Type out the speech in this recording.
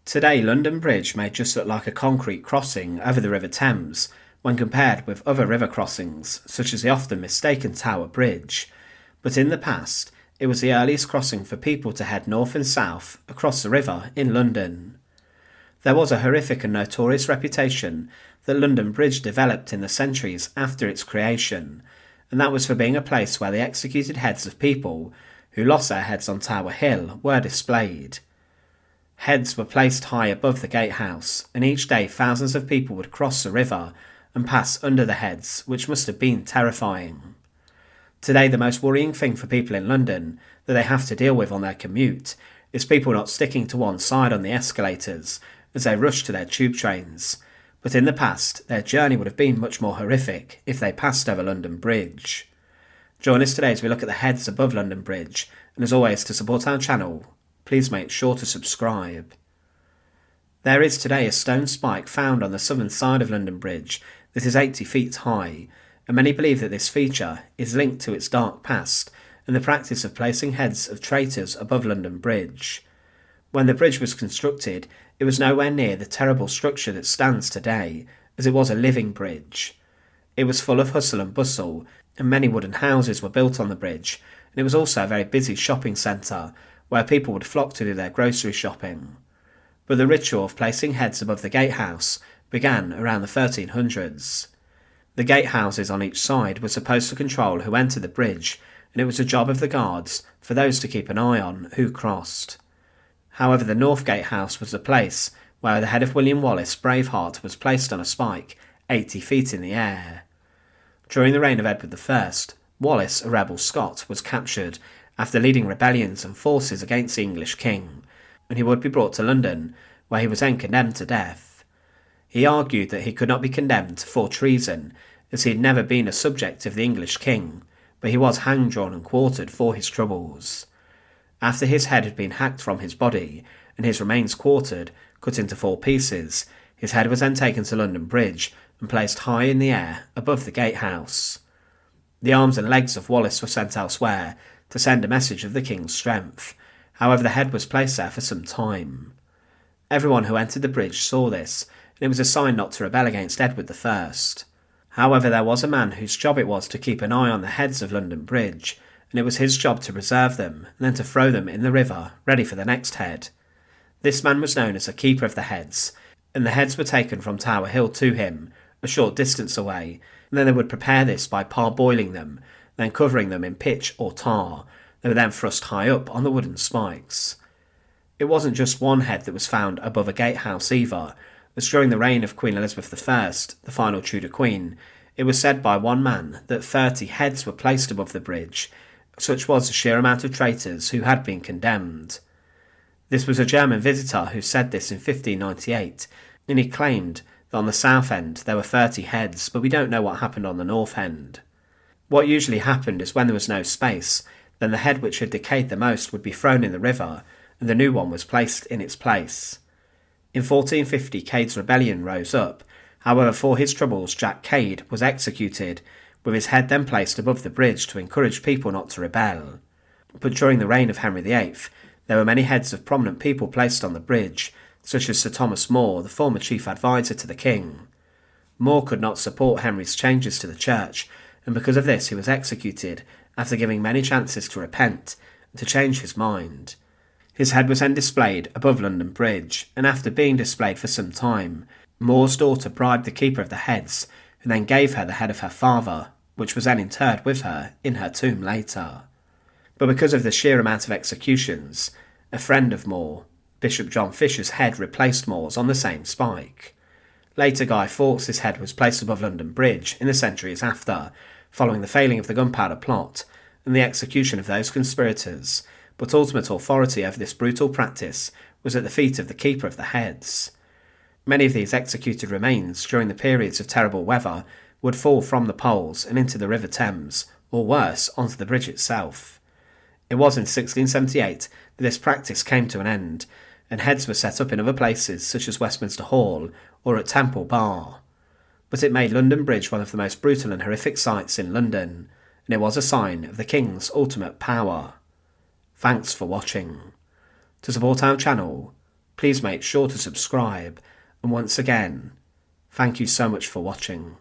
Today, London Bridge may just look like a concrete crossing over the River Thames when compared with other river crossings, such as the often mistaken Tower Bridge. But in the past, it was the earliest crossing for people to head north and south across the river in London. There was a horrific and notorious reputation that London Bridge developed in the centuries after its creation, and that was for being a place where the executed heads of people who lost their heads on Tower Hill were displayed. Heads were placed high above the gatehouse, and each day thousands of people would cross the river and pass under the heads, which must have been terrifying. Today, the most worrying thing for people in London that they have to deal with on their commute is people not sticking to one side on the escalators as they rush to their tube trains. But in the past, their journey would have been much more horrific if they passed over London Bridge. Join us today as we look at the heads above London Bridge, and as always, to support our channel, please make sure to subscribe. There is today a stone spike found on the southern side of London Bridge that is 80 feet high, and many believe that this feature is linked to its dark past and the practice of placing heads of traitors above London Bridge. When the bridge was constructed, it was nowhere near the terrible structure that stands today, as it was a living bridge. It was full of hustle and bustle, and many wooden houses were built on the bridge, and it was also a very busy shopping centre, where people would flock to do their grocery shopping. But the ritual of placing heads above the gatehouse began around the 1300s. The gatehouses on each side were supposed to control who entered the bridge, and it was a job of the guards for those to keep an eye on who crossed. However, the North Gatehouse was the place where the head of William Wallace Braveheart was placed on a spike 80 feet in the air. During the reign of Edward I, Wallace, a rebel Scot, was captured after leading rebellions and forces against the English king, and he would be brought to London, where he was then condemned to death. He argued that he could not be condemned for treason, as he had never been a subject of the English king, but he was hanged, drawn and quartered for his troubles. After his head had been hacked from his body, and his remains quartered, cut into 4 pieces, his head was then taken to London Bridge and placed high in the air above the gatehouse. The arms and legs of Wallace were sent elsewhere to send a message of the king's strength. However, the head was placed there for some time. Everyone who entered the bridge saw this, and it was a sign not to rebel against Edward I. However, there was a man whose job it was to keep an eye on the heads of London Bridge, and it was his job to preserve them and then to throw them in the river, ready for the next head. This man was known as the Keeper of the Heads, and the heads were taken from Tower Hill to him, a short distance away, and then they would prepare this by parboiling them, then covering them in pitch or tar. They were then thrust high up on the wooden spikes. It wasn't just one head that was found above a gatehouse either, as during the reign of Queen Elizabeth I, the final Tudor queen, it was said by one man that 30 heads were placed above the bridge. Such was the sheer amount of traitors who had been condemned. This was a German visitor who said this in 1598, and he claimed that on the south end there were 30 heads, but we don't know what happened on the north end. What usually happened is when there was no space, then the head which had decayed the most would be thrown in the river, and the new one was placed in its place. In 1450, Cade's rebellion rose up. However, for his troubles, Jack Cade was executed, with his head then placed above the bridge to encourage people not to rebel. But during the reign of Henry VIII, there were many heads of prominent people placed on the bridge, such as Sir Thomas More, the former chief advisor to the king. More could not support Henry's changes to the church, and because of this he was executed, after giving many chances to repent and to change his mind. His head was then displayed above London Bridge, and after being displayed for some time, More's daughter bribed the Keeper of the Heads, who then gave her the head of her father, which was then interred with her in her tomb later. But because of the sheer amount of executions, a friend of More, Bishop John Fisher's head replaced More's on the same spike. Later, Guy Fawkes' head was placed above London Bridge in the centuries after, following the failing of the Gunpowder Plot and the execution of those conspirators, but ultimate authority over this brutal practice was at the feet of the Keeper of the Heads. Many of these executed remains during the periods of terrible weather would fall from the poles and into the River Thames, or worse, onto the bridge itself. It was in 1678 that this practice came to an end, and heads were set up in other places such as Westminster Hall or at Temple Bar. But it made London Bridge one of the most brutal and horrific sights in London, and it was a sign of the King's ultimate power. Thanks for watching. To support our channel, please make sure to subscribe, and once again, thank you so much for watching.